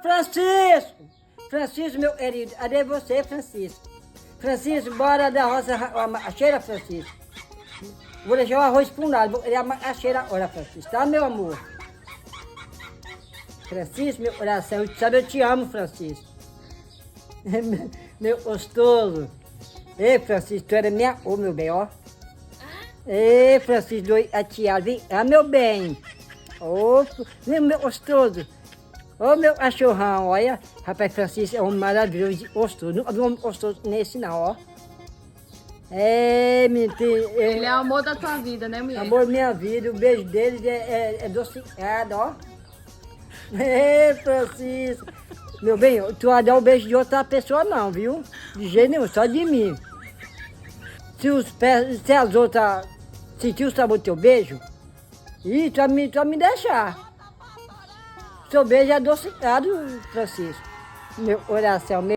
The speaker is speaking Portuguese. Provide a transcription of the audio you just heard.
Francisco! Francisco, meu querido, cadê você, Francisco? Francisco, bora da roça a macaxeira, Francisco. Vou deixar o arroz para um lado, vou querer a macaxeira agora, Francisco, tá, meu amor? Francisco, meu coração, sabe, eu te amo, Francisco. Meu gostoso. Ei, Francisco, tu era minha... Ô, meu bem, ó. Ei, Francisco, a tia, vem cá, meu bem. Ô, meu gostoso. Ô, meu cachorrão, olha. Rapaz, Francisco é um maravilhoso e gostoso. Nunca vi um homem gostoso nesse, não, ó. É, menino. Ele é o amor da tua vida, né, mulher? Amor, minha vida. O beijo deles é docicado, ó. Ei, Francisco. Meu bem, tu vai dar o beijo de outra pessoa, não, viu? De jeito nenhum, só de mim. Se as outras sentir o sabor do teu beijo, tu vai me deixar. Seu beijo é adocicado, Francisco. Meu coração,